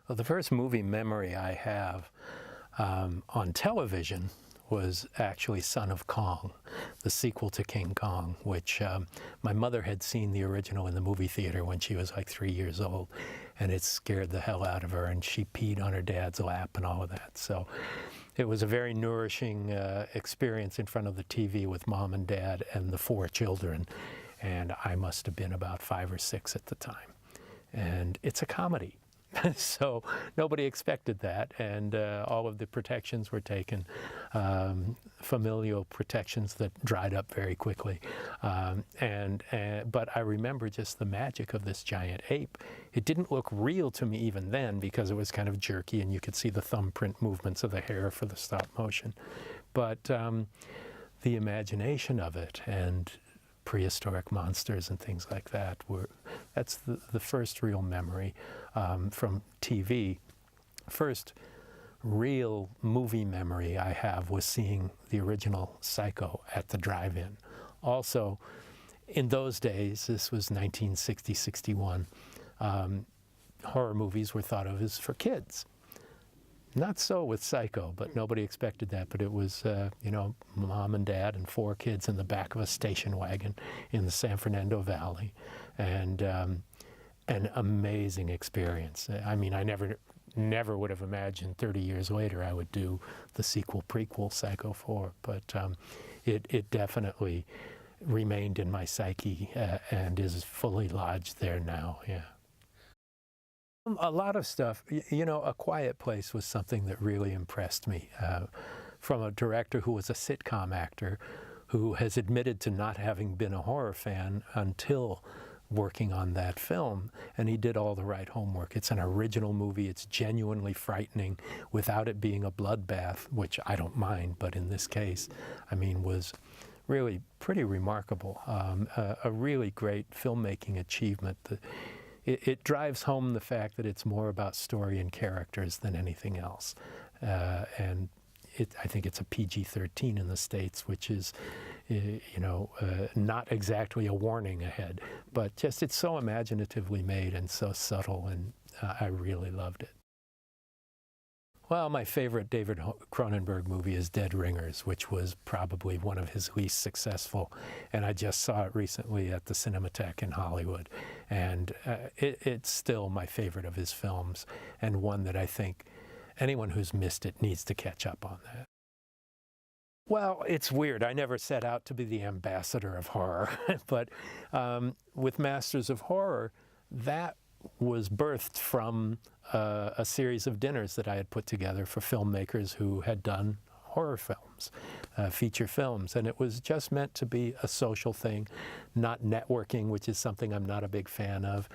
Well, the first movie memory I have on television was actually Son of Kong, the sequel to King Kong, which my mother had seen the original in the movie theater when she was like 3 years old, and it scared the hell out of her, and she peed on her dad's lap and all of that. So it was a very nourishing experience in front of the TV with mom and dad and the 4 children, and I must have been about 5 or 6 at the time. And it's a comedy. So nobody expected that, and all of the protections were taken, familial protections that dried up very quickly. But I remember just the magic of this giant ape. It didn't look real to me even then because it was kind of jerky and you could see the thumbprint movements of the hair for the stop motion. But the imagination of it and prehistoric monsters and things like that that's the first real memory from TV. First real movie memory I have was seeing the original Psycho at the drive-in. Also, in those days, this was 1960, 61, horror movies were thought of as for kids. Not so with Psycho, but nobody expected that. But it was, you know, mom and dad and 4 kids in the back of a station wagon in the San Fernando Valley, and an amazing experience. I mean, I never would have imagined 30 years later I would do the sequel, prequel, Psycho 4, but it definitely remained in my psyche and is fully lodged there now, yeah. A lot of stuff. You know, A Quiet Place was something that really impressed me from a director who was a sitcom actor who has admitted to not having been a horror fan until working on that film, and he did all the right homework. It's an original movie. It's genuinely frightening without it being a bloodbath, which I don't mind, but in this case, I mean, was really pretty remarkable. A really great filmmaking achievement. It drives home the fact that it's more about story and characters than anything else. And I think it's a PG-13 in the States, which is, you know, not exactly a warning ahead, but just it's so imaginatively made and so subtle, and I really loved it. Well, my favorite David Cronenberg movie is Dead Ringers, which was probably one of his least successful, and I just saw it recently at the Cinematheque in Hollywood, and it's still my favorite of his films, and one that I think anyone who's missed it needs to catch up on that. Well, it's weird. I never set out to be the ambassador of horror, but with Masters of Horror, that was birthed from a series of dinners that I had put together for filmmakers who had done horror films, feature films, and it was just meant to be a social thing, not networking, which is something I'm not a big fan of,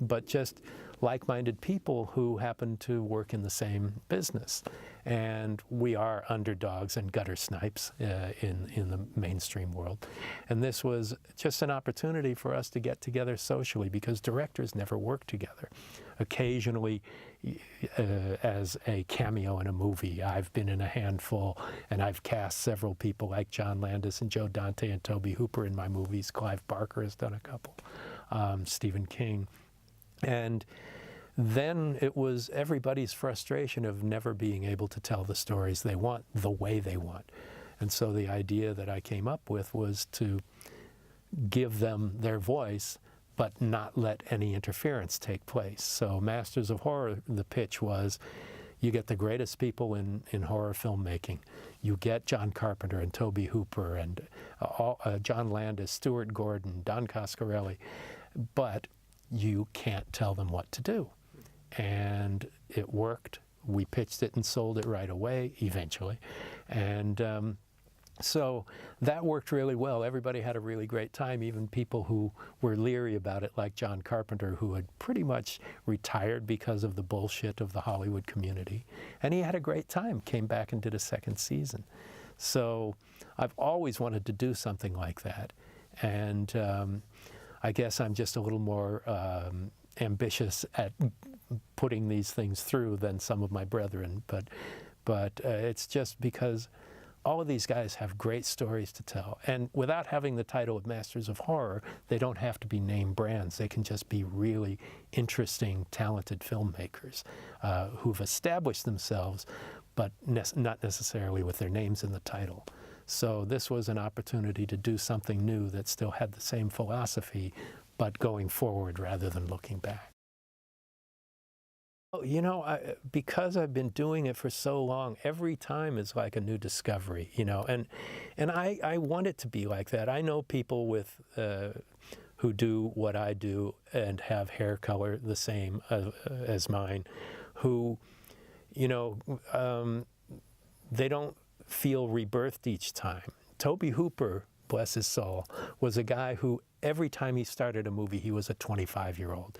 but just like-minded people who happen to work in the same business. And we are underdogs and gutter snipes in the mainstream world. And this was just an opportunity for us to get together socially, because directors never work together. Occasionally, as a cameo in a movie, I've been in a handful, and I've cast several people like John Landis and Joe Dante and Tobe Hooper in my movies. Clive Barker has done a couple, Stephen King. And then it was everybody's frustration of never being able to tell the stories they want the way they want. And so the idea that I came up with was to give them their voice, but not let any interference take place. So Masters of Horror, the pitch was, you get the greatest people in horror filmmaking. You get John Carpenter and Tobe Hooper and John Landis, Stuart Gordon, Don Coscarelli, but you can't tell them what to do. And it worked. We pitched it and sold it right away, eventually. And so that worked really well. Everybody had a really great time, even people who were leery about it, like John Carpenter, who had pretty much retired because of the bullshit of the Hollywood community. And he had a great time, came back and did a second season. So I've always wanted to do something like that. And I guess I'm just a little more ambitious at putting these things through than some of my brethren, but it's just because all of these guys have great stories to tell. And without having the title of Masters of Horror, they don't have to be name brands. They can just be really interesting, talented filmmakers who've established themselves, but not necessarily with their names in the title. So this was an opportunity to do something new that still had the same philosophy, but going forward rather than looking back. Oh, you know, because I've been doing it for so long, every time is like a new discovery, you know, and I want it to be like that. I know people with who do what I do and have hair color the same as mine, who, you know, they don't feel rebirthed each time. Tobe Hooper, bless his soul, was a guy who every time he started a movie, he was a 25-year-old.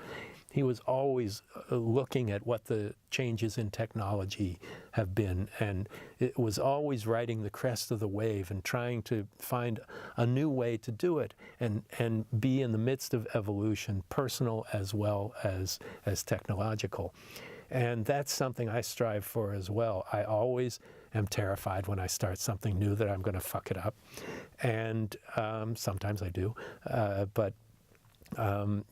He was always looking at what the changes in technology have been, and it was always riding the crest of the wave and trying to find a new way to do it and be in the midst of evolution, personal as well as technological. And that's something I strive for as well. I always am terrified when I start something new that I'm going to fuck it up, and sometimes I do, but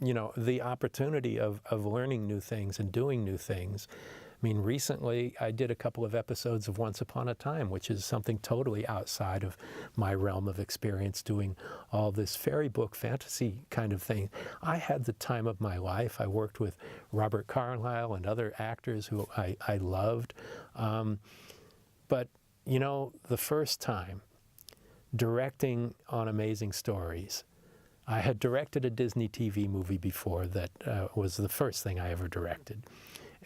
you know, the opportunity of learning new things and doing new things. I mean, recently I did a couple of episodes of Once Upon a Time, which is something totally outside of my realm of experience, doing all this fairy book fantasy kind of thing. I had the time of my life. I worked with Robert Carlyle and other actors who I loved. But, you know, the first time directing on Amazing Stories, I had directed a Disney TV movie before that was the first thing I ever directed.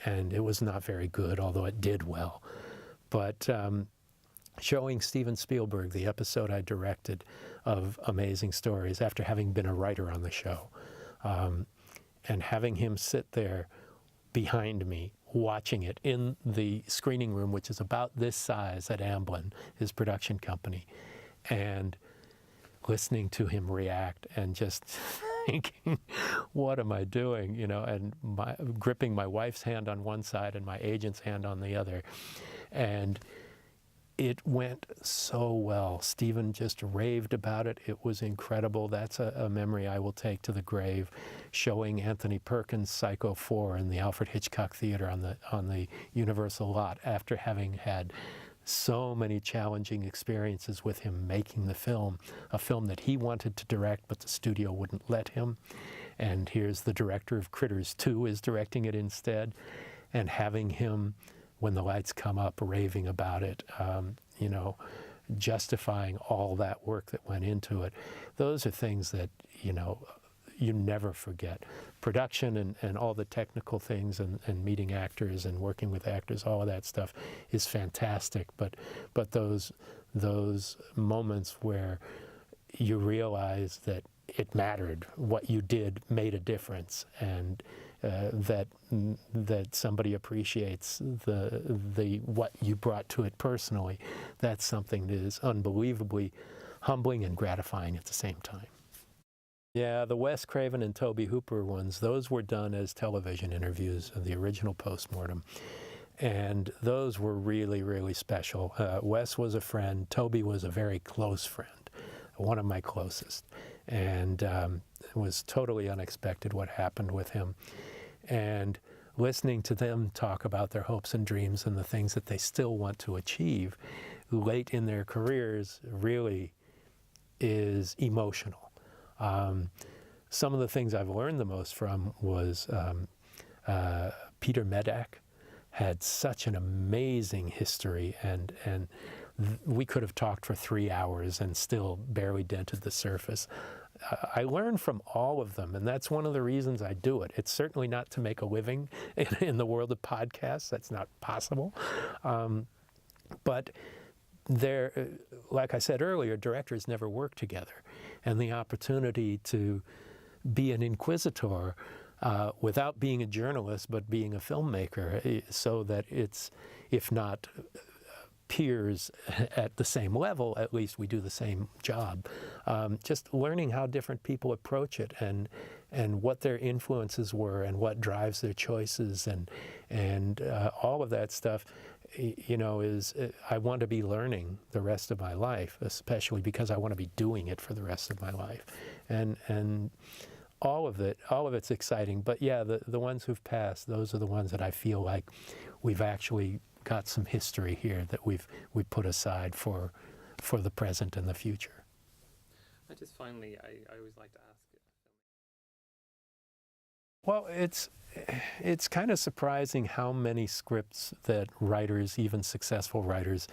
And it was not very good, although it did well. But showing Steven Spielberg the episode I directed of Amazing Stories after having been a writer on the show, and having him sit there behind me watching it in the screening room, which is about this size at Amblin, his production company, and listening to him react and just thinking, what am I doing, you know, and gripping my wife's hand on one side and my agent's hand on the other. And it went so well. Stephen just raved about it. It was incredible. That's a memory I will take to the grave. Showing Anthony Perkins' Psycho 4 in the Alfred Hitchcock Theater on the Universal lot after having had so many challenging experiences with him making the film, a film that he wanted to direct, but the studio wouldn't let him. And here's the director of Critters 2 is directing it instead, and having him, when the lights come up, raving about it, you know, justifying all that work that went into it. Those are things that, you know, you never forget. Production and all the technical things and meeting actors and working with actors, all of that stuff is fantastic. But those moments where you realize that it mattered, what you did made a difference, and that somebody appreciates the what you brought to it personally, that's something that is unbelievably humbling and gratifying at the same time. Yeah, the Wes Craven and Tobe Hooper ones, those were done as television interviews of the original postmortem. And those were really, really special. Wes was a friend. Tobe was a very close friend, one of my closest. And it was totally unexpected what happened with him. And listening to them talk about their hopes and dreams and the things that they still want to achieve late in their careers really is emotional. Some of the things I've learned the most from was Peter Medak had such an amazing history, and we could have talked for 3 hours and still barely dented the surface. I learned from all of them, and that's one of the reasons I do it. It's certainly not to make a living in the world of podcasts. That's not possible. But like I said earlier, directors never work together. And the opportunity to be an inquisitor without being a journalist, but being a filmmaker, so that it's, if not peers at the same level, at least we do the same job. Just learning how different people approach it and what their influences were and what drives their choices and all of that stuff. you know, is I want to be learning the rest of my life, especially because I want to be doing it for the rest of my life. And all of it's exciting. But yeah, the ones who've passed, those are the ones that I feel like we've actually got some history here that we've put aside for the present and the future. I just finally, I always like to ask. Well, it's kind of surprising how many scripts that writers, even successful writers,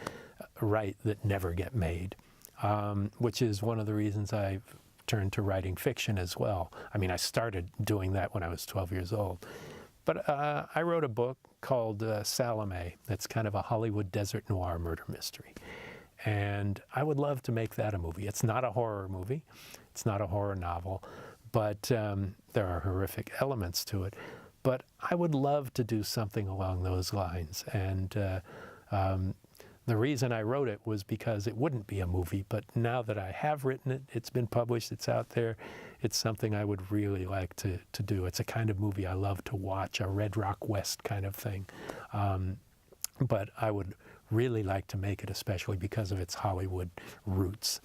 write that never get made, which is one of the reasons I've turned to writing fiction as well. I mean, I started doing that when I was 12 years old. But I wrote a book called Salome. That's kind of a Hollywood desert noir murder mystery. And I would love to make that a movie. It's not a horror movie. It's not a horror novel. But there are horrific elements to it. But I would love to do something along those lines. And the reason I wrote it was because it wouldn't be a movie. But now that I have written it, it's been published, it's out there, it's something I would really like to do. It's a kind of movie I love to watch, a Red Rock West kind of thing. But I would really like to make it, especially because of its Hollywood roots.